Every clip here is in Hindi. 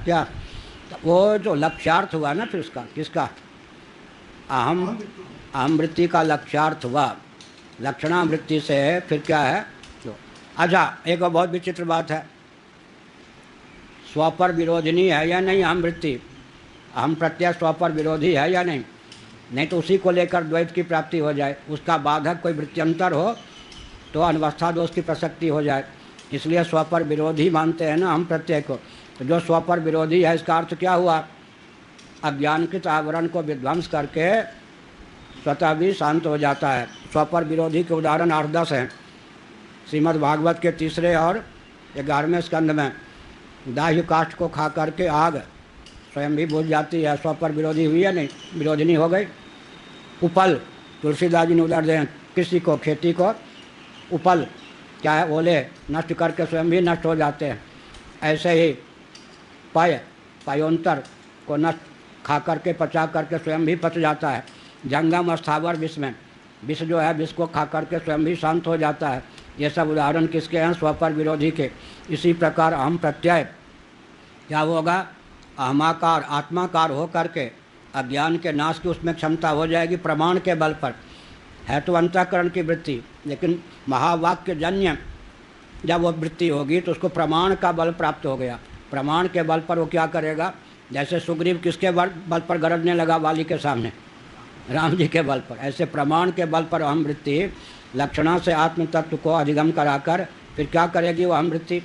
क्या? तो वो जो लक्ष्यार्थ हुआ ना फिर उसका, किसका? अहम, अहम वृत्ति का लक्ष्यार्थ हुआ। लक्षणा वृत्ति से फिर क्या है? तो अच्छा, एक और बहुत विचित्र बात है, स्वपर विरोधिनी है या नहीं अहम वृत्ति? अहम प्रत्यय स्वपर विरोधी है या नहीं? नहीं तो उसी को लेकर द्वैत की प्राप्ति हो जाए, उसका बाधक कोई वृत्त्यंतर हो तो अनवस्था दोष की प्रसक्ति हो जाए। इसलिए स्वपर विरोधी मानते हैं ना हम प्रत्यय को। तो जो स्वपर विरोधी है इसका अर्थ क्या हुआ? अज्ञानकृत आवरण को विध्वंस करके स्वतः भी शांत हो जाता है। स्वपर विरोधी के उदाहरण 8-10 हैं श्रीमद् भागवत के 3 और 11वें स्कंध में। दाह्य काष्ठ को खा करके आग स्वयं भी बुझ जाती है, स्वपर विरोधी हुई है नहीं, विरोधिनी हो गई। उपल, तुलसीदास जी ने उदाहरण दें किसी को, खेती को उपल क्या है, ओले नष्ट करके स्वयं भी नष्ट हो जाते हैं। ऐसे ही पय, पयोंतर को नष्ट खा करके पचा करके स्वयं भी पच जाता है। जंगम स्थावर विष में, विष जो है विष को खा करके स्वयं भी शांत हो जाता है। ये सब उदाहरण किसके हैं? स्वपर विरोधी के। इसी प्रकार अहम प्रत्यय क्या होगा? अहमाकार, आत्माकार हो करके अज्ञान के नाश की उसमें क्षमता हो जाएगी प्रमाण के बल पर। है तो अंतःकरण की वृत्ति, लेकिन महावाक्य जन्य जब वो वृत्ति होगी तो उसको प्रमाण का बल प्राप्त हो गया। प्रमाण के बल पर वो क्या करेगा? जैसे सुग्रीव किसके बल पर गरजने लगा वाली के सामने? राम जी के बल पर। ऐसे प्रमाण के बल पर अहम वृत्ति लक्षणा से आत्म तत्व को अधिगम कराकर फिर क्या करेगी? वो अहम वृत्ति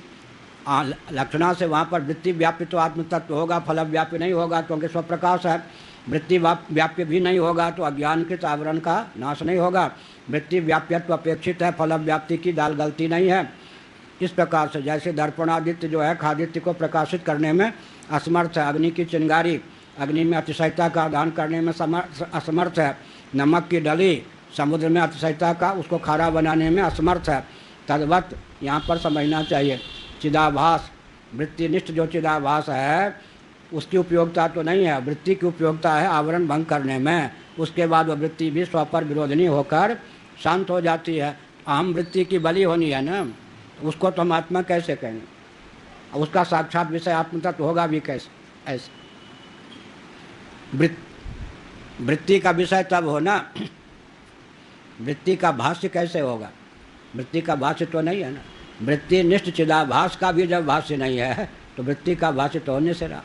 लक्षणा से वहाँ पर वृत्ति व्याप्य तो आत्म तत्व होगा, फल व्याप्य नहीं होगा क्योंकि स्वप्रकाश है। वृत्ति व्याप्य भी नहीं होगा तो अज्ञानकृत आवरण का नाश नहीं होगा। वृत्ति व्याप्यत्व अपेक्षित है, फल व्याप्ति की दाल गलती नहीं है। इस प्रकार से जैसे दर्पणादित्य जो है खादित्य को प्रकाशित करने में असमर्थ है, अग्नि की चिंगारी अग्नि में अतिशयता का दान करने में असमर्थ है, नमक की डली समुद्र में अतिशयता का उसको खारा बनाने में असमर्थ है, तद्वत यहाँ पर समझना चाहिए। चिदाभास, वृत्तिनिष्ठ जो चिदाभास है उसकी उपयोगिता तो नहीं है, वृत्ति की उपयोगिता है आवरण भंग करने में। उसके बाद वह वृत्ति भी स्वपर विरोधिनी होकर शांत हो जाती है। अहम वृत्ति की बलि होनी है ना, उसको तो हम आत्मा कैसे कहेंगे? उसका साक्षात विषय आत्मतत्व होगा भी कैसे? ऐसे वृत्ति का विषय तब हो ना, वृत्ति का भाष्य कैसे होगा? वृत्ति का भाष्य तो नहीं है ना। वृत्ति निष्ठ चिदाभास का भी जब भाष्य नहीं है तो वृत्ति का भाष्य तो होने से रहा।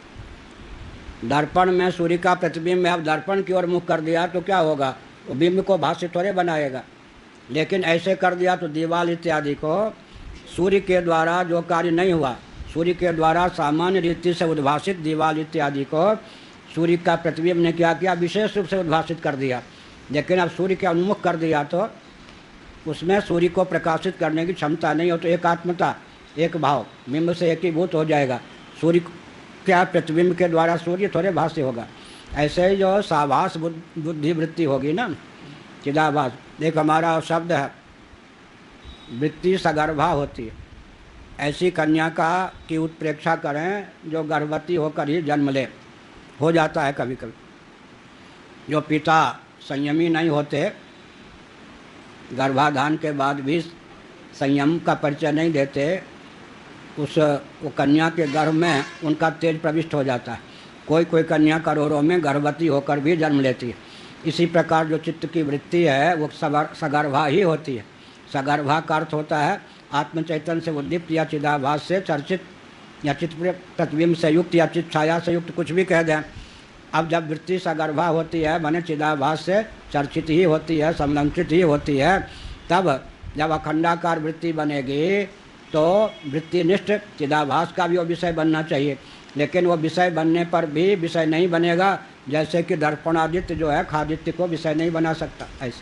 दर्पण में सूर्य का प्रतिबिंब में अब दर्पण की ओर मुख कर दिया तो क्या होगा? वो बिंब को भाष्य थोड़े बनाएगा। लेकिन ऐसे कर दिया तो दीवाल इत्यादि को सूर्य के द्वारा जो कार्य नहीं हुआ, सूर्य के द्वारा सामान्य रीति से उद्भाषित दीवाल इत्यादि को सूर्य का प्रतिबिंब ने क्या किया? विशेष रूप से उद्भाषित कर दिया। लेकिन अब सूर्य के उन्मुख कर दिया तो उसमें सूर्य को प्रकाशित करने की क्षमता नहीं हो, तो एकात्मता, एक भाव बिंब से एकीभूत हो जाएगा। सूर्य क्या प्रतिबिंब के द्वारा सूर्य थोड़े भाष्य होगा। ऐसे ही जो साभास बुद्धि वृत्ति होगी ना, चिदाभास। एक हमारा शब्द है वृत्ति सगर्भा होती है। ऐसी कन्या का की उत्प्रेक्षा करें जो गर्भवती होकर ही जन्म ले, हो जाता है कभी कभी। जो पिता संयमी नहीं होते, गर्भाधान के बाद भी संयम का परिचय नहीं देते, वो कन्या के गर्भ में उनका तेज प्रविष्ट हो जाता है। कोई कोई कन्या करोड़ों में गर्भवती होकर भी जन्म लेती है। इसी प्रकार जो चित्त की वृत्ति है वो सगर्भा ही होती है। सगर्भा का अर्थ होता है आत्म चैतन्य से उद्दीप्त या चिदाभास से चर्चित या चित्त प्रतिबिंब से युक्त या चित्त छाया से युक्त, कुछ भी कह दें। अब जब वृत्ति सगर्भा होती है माने चिदाभास से चर्चित ही होती है, संलंकित ही होती है, तब जब अखंडाकार वृत्ति बनेगी तो वृत्तिनिष्ठ चिदाभास का भी वो विषय बनना चाहिए। लेकिन वो विषय बनने पर भी विषय नहीं बनेगा, जैसे कि दर्पणादित्य जो है खादित्य को विषय नहीं बना सकता। ऐसे